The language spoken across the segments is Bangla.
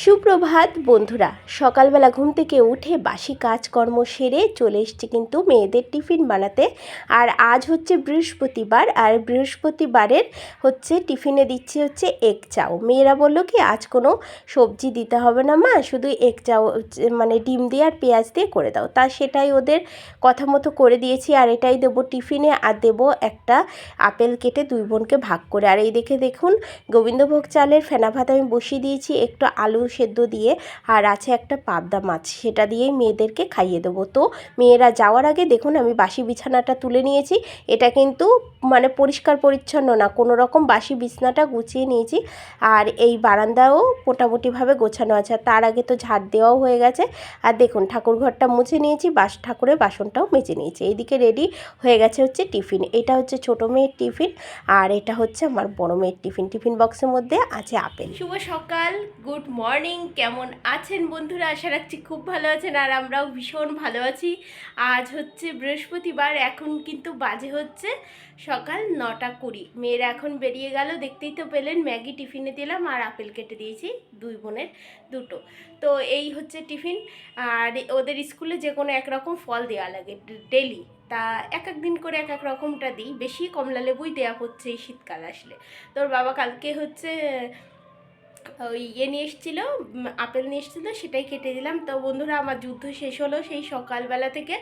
সুপ্রভাত বন্ধুরা, সকালবেলা ঘুম থেকে উঠে বাসি কাজকর্ম সেরে চলে এসেছি কিন্তু মেয়েদের টিফিন বানাতে। আর আজ হচ্ছে বৃহস্পতিবার, আর বৃহস্পতিবারের হচ্ছে টিফিনে দিচ্ছি হচ্ছে এগ চাও। মেয়েরা বললো কি আজ কোনো সবজি দিতে হবে না মা, শুধু এগ চাও মানে ডিম দিয়ে আর পেঁয়াজ দিয়ে করে দাও। তা সেটাই ওদের কথা মতো করে দিয়েছি। আর এটাই দেবো টিফিনে, আর দেবো একটা আপেল কেটে দুই বোনকে ভাগ করে। আর এই দেখুন গোবিন্দভোগ চালের ফেনা ভাত আমি বসিয়ে দিয়েছি একটু আলু সেদ্ধ দিয়ে, আর আছে একটা পাবদা মাছ, সেটা দিয়েই মেয়েদেরকে খাইয়ে দেবো। তো মেয়েরা যাওয়ার আগে দেখুন আমি বাসি বিছানাটা তুলে নিয়েছি। এটা কিন্তু মানে পরিষ্কার পরিচ্ছন্ন না, কোনো রকম বাসি বিছানাটা গুছিয়ে নিয়েছি। আর এই বারান্দাও মোটামুটিভাবে গোছানো আছে। তার আগে তো ঝাড় দেওয়াও হয়ে গেছে। আর দেখুন ঠাকুর ঘরটা মুছে নিয়েছি, ঠাকুরের বাসনটাও মেজে নিয়েছি। এইদিকে রেডি হয়ে গেছে হচ্ছে টিফিন। এটা হচ্ছে ছোটো মেয়ের টিফিন, আর এটা হচ্ছে আমার বড় মেয়ের টিফিন। টিফিন বক্সের মধ্যে আছে আপেল। শুভ সকাল, গুড মর্নিং। কেমন আছেন বন্ধুরা? আশা রাখছি খুব ভালো আছেন, আর আমরাও ভীষণ ভালো আছি। আজ হচ্ছে বৃহস্পতিবার, এখন কিন্তু বাজে হচ্ছে সকাল 9:20। মেয়েরা এখন বেরিয়ে গেল, দেখতেই তো পেলেন। ম্যাগি টিফিনে দিলাম আর আপেল কেটে দিয়েছি দুই বোনের দুটো। তো এই হচ্ছে টিফিন। আর ওদের স্কুলে যে কোনো একরকম ফল দেওয়া লাগে ডেলি, তা এক এক দিন করে এক এক রকমটা দিই। বেশি কমলা লেবুই দেওয়া হচ্ছে এই শীতকাল আসলে। তোর বাবা কালকে হচ্ছে ওই নিয়ে এসেছিলো, আপেল নিয়ে এসেছিলো, সেটাই কেটে দিলাম। তো বন্ধুরা, আমার যুদ্ধ শেষ হলো সেই সকালবেলা থেকে।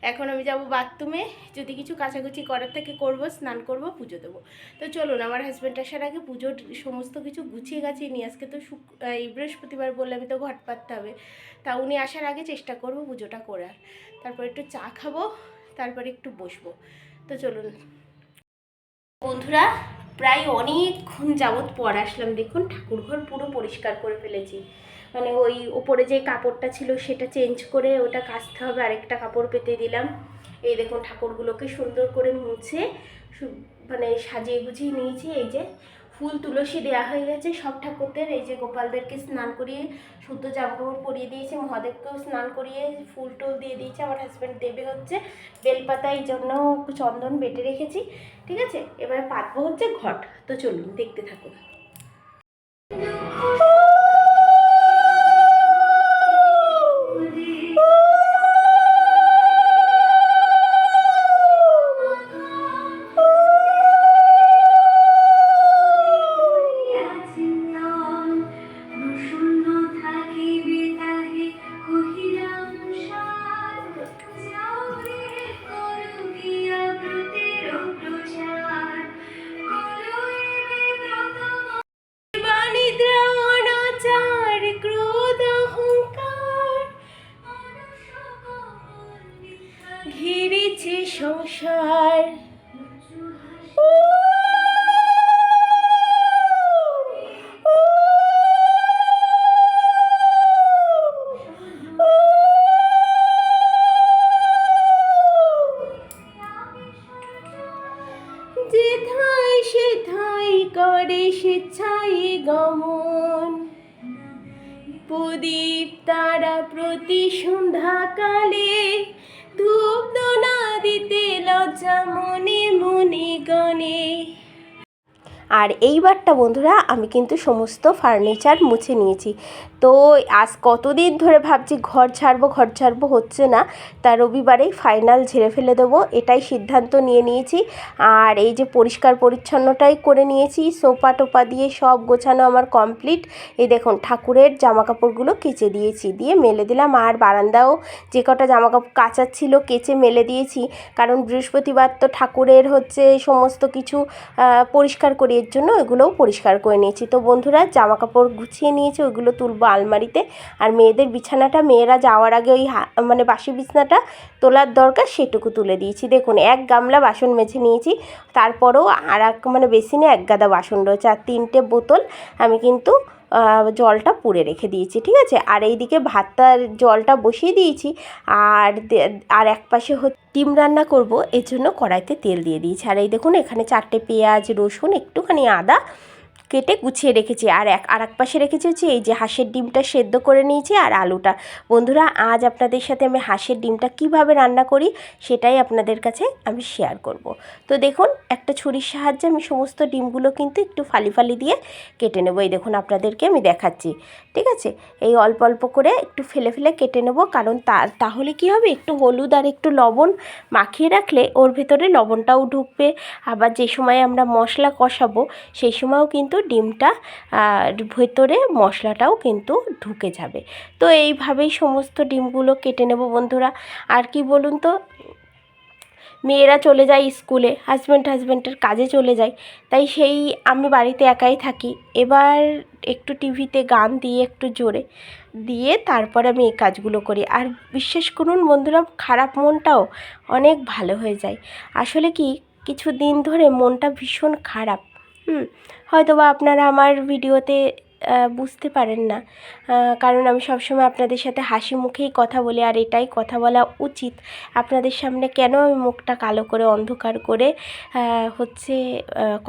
এখন আমি যাব বাথরুমে, যদি কিছু কাচাকুচি করার থেকে করব, স্নান করব, পুজো দেবো। তো চলুন, আমার হাজব্যান্ড আসার আগে পুজোর সমস্ত কিছু গুছিয়ে গাছিয়ে নিয়ে, আজকে তো এই বৃহস্পতিবার বললে আমি তো ঘট পাততে হবে। তা উনি আসার আগে চেষ্টা করব পুজোটা করার। তারপর একটু চা খাবো, তারপরে একটু বসবো। তো চলুন বন্ধুরা, প্রায় অনেকক্ষণ যাবৎ পর আসলাম। দেখুন ঠাকুরঘর পুরো পরিষ্কার করে ফেলেছি। মানে ওই ওপরে যে কাপড়টা ছিল সেটা চেঞ্জ করে ওটা কাচতে হবে, আরেকটা কাপড় পেতে দিলাম। এই দেখুন ঠাকুরগুলোকে সুন্দর করে মুছে মানে সাজিয়ে গুছিয়ে নিয়েছি। এই যে ফুল তুলসী দেওয়া হয়ে গেছে সব ঠাকুরদের। এই যে গোপালদেরকে স্নান করিয়ে শুদ্ধ জামাকাপড় পরিয়ে দিয়েছি, মহাদেবকেও স্নান করিয়ে ফুল টুল দিয়ে দিয়েছি। আমার হাজব্যান্ড দেবে হচ্ছে বেলপাতা, এই জন্য চন্দন বেটে রেখেছি। ঠিক আছে, এবারে পাতবো হচ্ছে ঘট। তো চলুন দেখতে থাকুন। ঘিরেছে সংসার, যেথায় সেথায় করে স্বেচ্ছায় গমন, প্রদীপ তারা প্রতি সন্ধ্যাকালে ধূপ দোনা দিতে লজ্জা মনে মনে গণে। আর এইবারটা বন্ধুরা আমি কিন্তু সমস্ত ফার্নিচার মুছে নিয়েছি। তো আজ কতদিন ধরে ভাবছি ঘর ছাড়বো হচ্ছে না। তা রবিবারেই ফাইনাল ঝেড়ে ফেলে দেবো, এটাই সিদ্ধান্ত নিয়ে নিয়েছি। আর এই যে পরিষ্কার পরিচ্ছন্নটাই করে নিয়েছি, সোফা টোপা দিয়ে সব গোছানো আমার কমপ্লিট। এই দেখুন ঠাকুরের জামাকাপড়গুলো কেচে দিয়েছি, দিয়ে মেলে দিলাম। আর বারান্দাও যে কটা জামাকাপড় কাচার ছিল কেচে মেলে দিয়েছি, কারণ বৃহস্পতিবার তো ঠাকুরের হচ্ছে সমস্ত কিছু পরিষ্কার করি, এর জন্য ওইগুলোও পরিষ্কার করে নিয়েছি। তো বন্ধুরা, জামা কাপড় গুছিয়ে নিয়েছি, ওইগুলো তুলবো আলমারিতে। আর মেয়েদের বিছানাটা মেয়েরা যাওয়ার আগে ওই মানে বাসি বিছানাটা তোলার দরকার সেটুকু তুলে দিয়েছি। দেখুন এক গামলা বাসন মেজে নিয়েছি, তারপরেও আর এক মানে বেসিনে এক গাদা বাসন রয়েছে, আর 3টে বোতল আমি কিন্তু জলটা পুড়ে রেখে দিয়েছি। ঠিক আছে, আর এইদিকে ভাতটার জলটা বসিয়ে দিয়েছি। আর এক পাশে ডিম রান্না করব, এর জন্য কড়াইতে তেল দিয়ে দিয়েছি। আর এই দেখুন এখানে 4টে পেঁয়াজ, রসুন, একটুখানি আদা কেটে গুছিয়ে রেখেছি। আর এক পাশে রেখেছি হচ্ছে এই যে হাঁসের ডিমটা সেদ্ধ করে নিয়েছি, আর আলুটা। বন্ধুরা, আজ আপনাদের সাথে আমি হাঁসের ডিমটা কিভাবে রান্না করি সেটাই আপনাদের কাছে আমি শেয়ার করব। তো দেখুন একটা ছুরির সাহায্যে আমি সমস্ত ডিমগুলো কিন্তু একটু ফালি ফালি দিয়ে কেটে নেবো। এই দেখুন আপনাদেরকে আমি দেখাচ্ছি, ঠিক আছে। এই অল্প অল্প করে একটু ফেলে ফেলে কেটে নেবো, কারণ তাহলে কি হবে, একটু হলুদ আর একটু লবণ মাখিয়ে রাখলে ওর ভেতরে লবণটাও ঢুকবে। আবার যে সময় আমরা মশলা কষাবো সেই সময়ও কিন্তু ডিমটা ভেতরে মশলাটাও কিন্তু ঢুকে যাবে। তো এইভাবেই সমস্ত ডিমগুলো কেটে নেব বন্ধুরা। আর কি বলুন তো, মেয়েরা চলে যায় স্কুলে, হাজব্যান্ডের কাজে চলে যায়, তাই সেই আমি বাড়িতে একাই থাকি। এবার একটু টিভিতে গান দিয়ে একটু জোরে দিয়ে তারপর আমি এই কাজগুলো করি। আর বিশ্বাস করুন বন্ধুরা, খারাপ মনটাও অনেক ভালো হয়ে যায়। আসলে কি, কিছু দিন ধরে মনটা ভীষণ খারাপ। হয়তো বা আপনারা আমার ভিডিওতে বুঝতে পারেন না, কারণ আমি সবসময় আপনাদের সাথে হাসি মুখেই কথা বলি, আর এটাই কথা বলা উচিত। আপনাদের সামনে কেন আমি মুখটা কালো করে অন্ধকার করে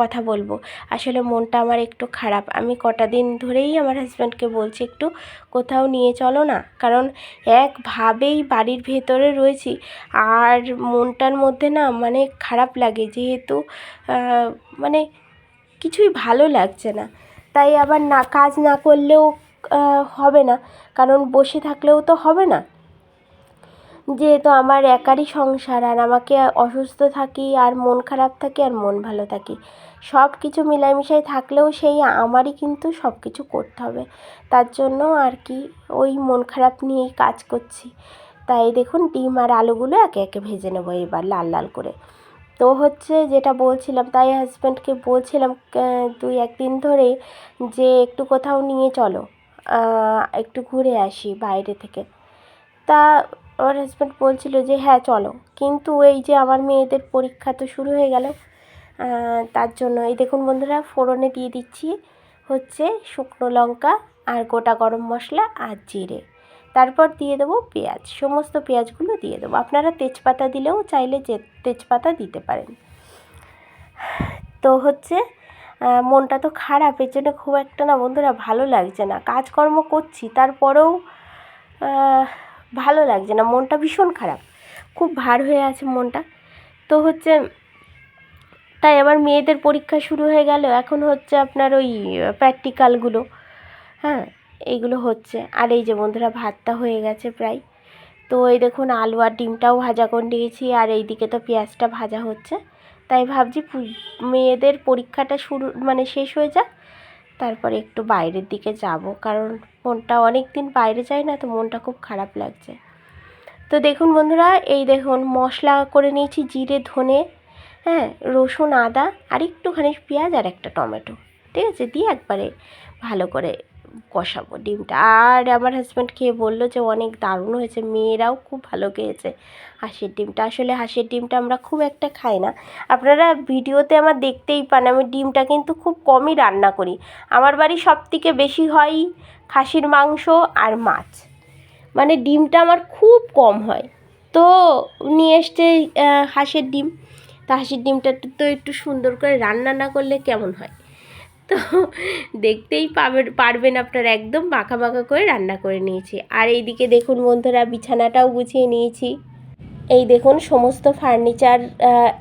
কথা বলবো। আসলে মনটা আমার একটু খারাপ। আমি কটা দিন ধরেই আমার হাজব্যান্ডকে বলছি একটু কোথাও নিয়ে চলো না, কারণ একভাবেই বাড়ির ভেতরে রয়েছি আর মনটার মধ্যে না মানে খারাপ লাগে, যেহেতু মানে কিছুই ভালো লাগছে না। তাই আবার কাজ না করলেও হবে না, কারণ বসে থাকলেও তো হবে না, যেহেতু আমার একারই সংসার, আর আমাকে অসুস্থ থাকি আর মন খারাপ থাকি আর মন ভালো থাকি, সব কিছু মিলামিশাই থাকলেও সেই আমারই কিন্তু সব কিছু করতে হবে। তার জন্য আর কি ওই মন খারাপ নিয়েই কাজ করছি। তাই দেখুন ডিম আর আলুগুলো একে একে ভেজে নেবো এবার লাল লাল করে। তো যেটা বলছিলাম, তাই হাজব্যান্ডকে বলছিলাম 2-1 দিন ধরে যে একটু কোথাও নিয়ে চলো, একটু ঘুরে আসি বাইরে থেকে। তা আমার হাজব্যান্ড বলছিল যে হ্যাঁ চলো, কিন্তু এই যে আমার মেয়েদের পরীক্ষা তো শুরু হয়ে গেল, তার জন্য এই দেখুন বন্ধুরা ফোড়নে দিয়ে দিচ্ছি শুকনো লঙ্কা আর গোটা গরম মশলা আর জিরে, তারপর দিয়ে দেবো পেঁয়াজ, সমস্ত পেঁয়াজগুলো দিয়ে দেবো। আপনারা তেজপাতা দিলেও চাইলে তেজপাতা দিতে পারেন। তো মনটা তো খারাপ, এর জন্য খুব একটা না বন্ধুরা ভালো লাগছে না। কাজকর্ম করছি তারপরেও ভালো লাগছে না, মনটা ভীষণ খারাপ, খুব ভার হয়ে আছে মনটা। তো তাই আবার মেয়েদের পরীক্ষা শুরু হয়ে গেল, এখন আপনার ওই প্র্যাকটিক্যালগুলো, হ্যাঁ এইগুলো হচ্ছে। আর এই যে বন্ধুরা ভাতটা হয়ে গেছে প্রায়। তো এই দেখুন আলু আর ডিমটাও ভাজা করে নিয়েছি, আর এইদিকে তো পেঁয়াজটা ভাজা হচ্ছে। তাই ভাবছি মেয়েদের পরীক্ষাটা শেষ হয়ে যাক, তারপরে একটু বাইরের দিকে যাব, কারণ মনটা অনেক দিন বাইরে যায় না, তো মনটা খুব খারাপ লাগছে। তো দেখুন বন্ধুরা, এই দেখুন মশলা করে নিয়েছি জিরে ধনে, হ্যাঁ রসুন আদা আর একটুখানি পেঁয়াজ আর একটা টমেটো, ঠিক আছে, দিয়ে একবারে ভালো করে কষাবো ডিমটা। আর আমার হাজব্যান্ড খেয়ে বললো যে অনেক দারুণ হয়েছে, মেয়েরাও খুব ভালো খেয়েছে হাঁসের ডিমটা। আসলে হাঁসের ডিমটা আমরা খুব একটা খাই না, আপনারা ভিডিওতে আমার দেখতেই পান, আমি ডিমটা কিন্তু খুব কমই রান্না করি। আমার বাড়ি সবথেকে বেশি হয় খাসির মাংস আর মাছ, মানে ডিমটা আমার খুব কম হয়। তো নিয়ে এসছে হাঁসের ডিম, তা হাঁসের ডিমটা তো একটু সুন্দর করে রান্না না করলে কেমন হয়, তো দেখতেই পারবেন আপনারা, একদম বাঁকা বাঁকা করে রান্না করে নিয়েছি। আর এইদিকে দেখুন বন্ধুরা বিছানাটাও গুছিয়ে নিয়েছি। এই দেখুন সমস্ত ফার্নিচার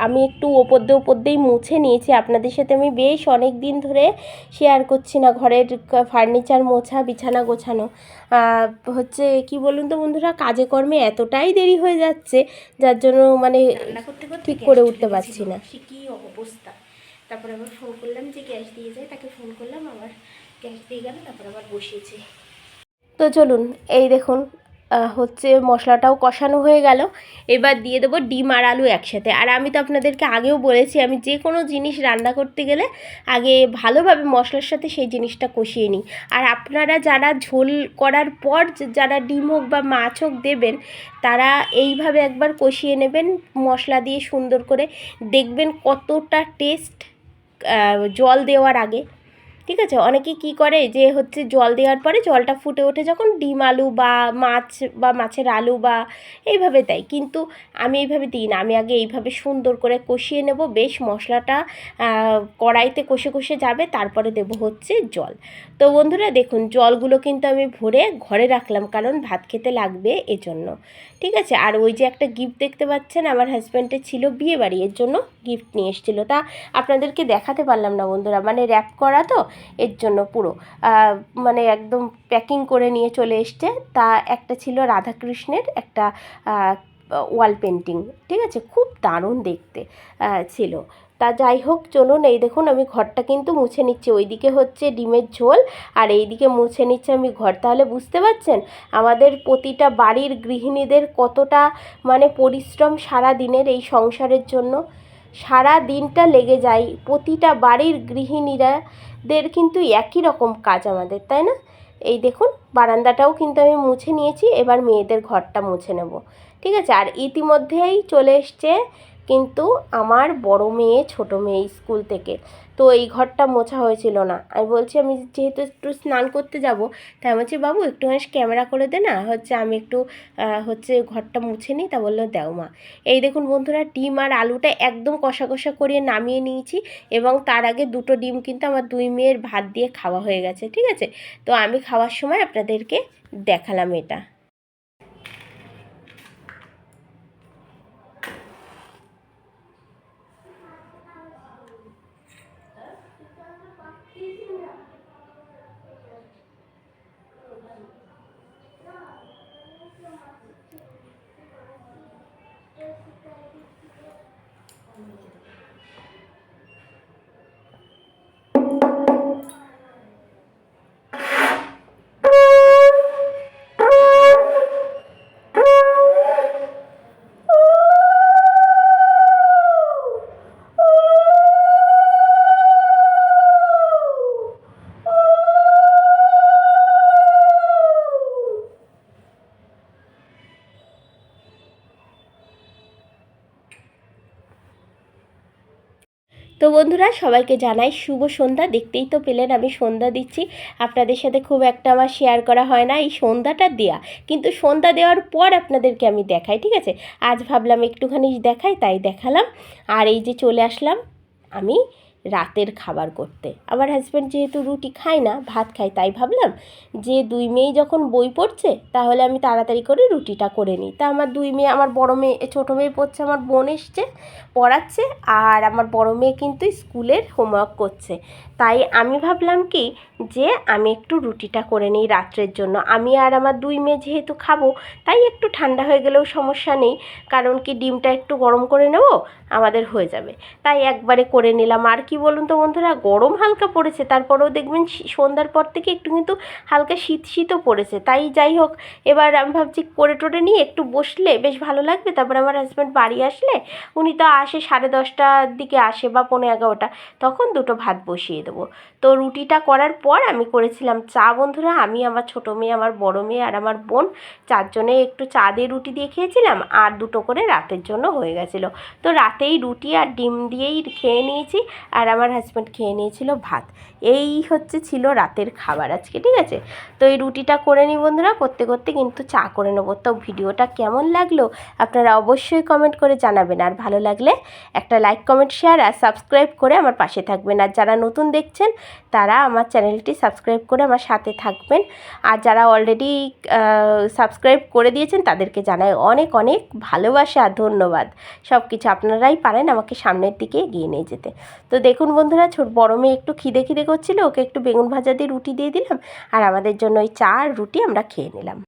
আমি একটু ওপর দিয়েই মুছে নিয়েছি। আপনাদের সাথে আমি বেশ অনেক দিন ধরে শেয়ার করছি না ঘরের ফার্নিচার মোছা, বিছানা গোছানো। কি বলুন তো বন্ধুরা, কাজে কর্মে এতটাই দেরি হয়ে যাচ্ছে, যার জন্য মানে ঠিক করে উঠতে পারছি না। সে কী অবস্থা। তারপর আবার ফোন করলাম যে গ্যাস দিয়ে যায়, তাকে ফোন করলাম, আবার গ্যাস দিয়ে গেল, তারপর আবার বসিয়েছি। তো চলুন, এই দেখুন মশলাটাও কষানো হয়ে গেল, এবার দিয়ে দেবো ডিম আর আলু একসাথে। আর আমি তো আপনাদেরকে আগেও বলেছি, আমি যে কোনো জিনিস রান্না করতে গেলে আগে ভালোভাবে মশলার সাথে সেই জিনিসটা কষিয়ে নিই। আর আপনারা যারা ঝোল করার পর যারা ডিম হোক বা মাছ হোক দেবেন, তারা এইভাবে একবার কষিয়ে নেবেন মশলা দিয়ে সুন্দর করে, দেখবেন কতটা টেস্ট জল দেওয়ার আগে। ঠিক আছে। অনেকে কি করে যে হচ্ছে জল দেওয়ার পরে জলটা ফুটে ওঠে যখন ডিম আলু বা মাছ বা মাছের আলু বা এইভাবে দেয়, কিন্তু আমি এইভাবে দিই না। আমি আগে এইভাবে সুন্দর করে কষিয়ে নেব, বেশ মশলাটা কড়াইতে কষে কষে যাবে, তারপরে দেব হচ্ছে জল। তো বন্ধুরা দেখুন জলগুলো কিন্তু আমি ভরে ঘরে রাখলাম, কারণ ভাত খেতে লাগবে এজন্য। ঠিক আছে। আর ওই যে একটা গিফট দেখতে পাচ্ছেন আমার হাজব্যান্ডের ছিল বিয়ে বাড়ি, এর জন্য গিফট নিয়ে এসেছিলো, তা আপনাদেরকে দেখাতে পারলাম না বন্ধুরা, মানে র্যাপ করা তো এর জন্য পুরো মানে একদম প্যাকিং করে নিয়ে চলে এসছে। তা একটা ছিল রাধাকৃষ্ণের একটা ওয়াল পেন্টিং, ঠিক আছে, খুব দারুণ দেখতে ছিল। তা যাই হোক চলুন, এই দেখুন আমি ঘরটা কিন্তু মুছে নিচ্ছি, ওইদিকে হচ্ছে ডিমের ঝোল আর এইদিকে মুছে নিচ্ছে আমি ঘর। তাহলে বুঝতে পারছেন আমাদের প্রতিটা বাড়ির গৃহিণীদের কতটা মানে পরিশ্রম সারা দিনের এই সংসারের জন্য। সারা দিনটা লেগে যায়, প্রতিটা বাড়ির গৃহিণীরাদের কিন্তু একই রকম কাজ আমাদের, তাই না? এই দেখুন বারান্দাটাও কিন্তু আমি মুছে নিয়েছি, এবার মেয়েদের ঘরটা মুছে নেব। ঠিক আছে। আর ইতিমধ্যেই চলে এসছে কিন্তু আমার বড় মেয়ে ছোট মেয়ে স্কুল থেকে, তো এই ঘরটা মোছা হয়েছিল না। আমি বলছি আমি যেহেতু একটু স্নান করতে যাব, তাই আমি বলছি বাবু একটুখানি ক্যামেরা করে দে না, হচ্ছে আমি একটু হচ্ছে ঘরটা মুছে নিই। তা বললো দেও মা। এই দেখুন বন্ধুরা ডিম আর আলুটা একদম কষা কষা করে নামিয়ে নিয়েছি, এবং তার আগে দুটো ডিম কিন্তু আমার দুই মেয়ের ভাত দিয়ে খাওয়া হয়ে গেছে। ঠিক আছে। তো আমি খাওয়ার সময় আপনাদেরকে দেখালাম এটা। তো বন্ধুরা সবাইকে জানাই শুভ সন্ধ্যা। দেখতেই তো পেলেন আমি সন্ধ্যা দিচ্ছি, আপনাদের সাথে খুব একটা আমার শেয়ার করা হয় না এই সন্ধ্যাটা দেয়া, কিন্তু সন্ধ্যা দেওয়ার পর আপনাদেরকে আমি দেখাই। ঠিক আছে। আজ ভাবলাম একটুখানি দেখাই, তাই দেখালাম। আর এই যে চলে আসলাম আমি রাতের খাবার করতে। আমার হাজব্যান্ড যেহেতু রুটি খায় না, ভাত খায়, তাই ভাবলাম যে দুই মেয়ে যখন বই পড়ছে তাহলে আমি তাড়াতাড়ি করে রুটিটা করে নিই। তা আমার দুই মেয়ে, আমার বড় মেয়ে ছোটো মেয়ে পড়ছে, আমার বোন এসছে পড়াচ্ছে, আর আমার বড় মেয়ে কিন্তু স্কুলের হোমওয়ার্ক করছে। তাই আমি ভাবলাম কি যে আমি একটু রুটিটা করে নিই রাত্রের জন্য। আমি আর আমার দুই মেয়ে যেহেতু খাবো, তাই একটু ঠান্ডা হয়ে গেলেও সমস্যা নেই, কারণ কি ডিমটা একটু গরম করে নেব, আমাদের হয়ে যাবে। তাই একবারে করে নিলাম। আর কি বলুন তো বন্ধুরা, গরম হালকা পড়েছে, তারপরেও দেখবেন সন্ধ্যার পর থেকে একটু কিন্তু হালকা শীত শীতও পড়েছে। তাই যাই হোক, এবার আমি ভাবছি করে টোরে নিয়ে একটু বসলে বেশ ভালো লাগবে। তারপর আমার হাজব্যান্ড বাড়ি আসলে, উনি তো আসে 10:30টার দিকে আসে বা 11:15, তখন দুটো ভাত বসিয়ে দেবো। তো রুটিটা করার পর আমি করেছিলাম চা বন্ধুরা। আমি, আমার ছোটো মেয়ে, আমার বড় মেয়ে আর আমার বোন চারজনে একটু চা দিয়ে রুটি দিয়ে খেয়েছিলাম, আর দুটো করে রাতের জন্য হয়ে গেছিলো। তো রাতেই রুটি আর ডিম দিয়েই খেয়ে নিয়েছি, আর আমার হাজব্যান্ড খেয়ে নিয়েছিল ভাত। এই হচ্ছে ছিল রাতের খাবার আজকে। ঠিক আছে। তো এই রুটিটা করে নিই বন্ধুরা, করতে করতে কিন্তু চা করে নেবো। তো ভিডিওটা কেমন লাগলো আপনারা অবশ্যই কমেন্ট করে জানাবেন, আর ভালো লাগলে একটা লাইক কমেন্ট শেয়ার আর সাবস্ক্রাইব করে আমার পাশে থাকবেন। আর যারা নতুন দেখছেন তারা আমার চ্যানেলটি সাবস্ক্রাইব করে আমার সাথে থাকবেন, আর যারা অলরেডি সাবস্ক্রাইব করে দিয়েছেন তাদেরকে জানাই অনেক অনেক ভালোবাসা আর ধন্যবাদ। সব কিছু আপনারাই পারেন আমাকে সামনের দিকে এগিয়ে নিয়ে যেতে। তো দেখুন বন্ধুরা, বড় মেয়ে একটু খিদে খিদে করছিল, ওকে একটু বেগুন ভাজা দিয়ে রুটি দিয়ে দিলাম, আর আমাদের জন্য ওই চা আর রুটি আমরা খেয়ে নিলাম।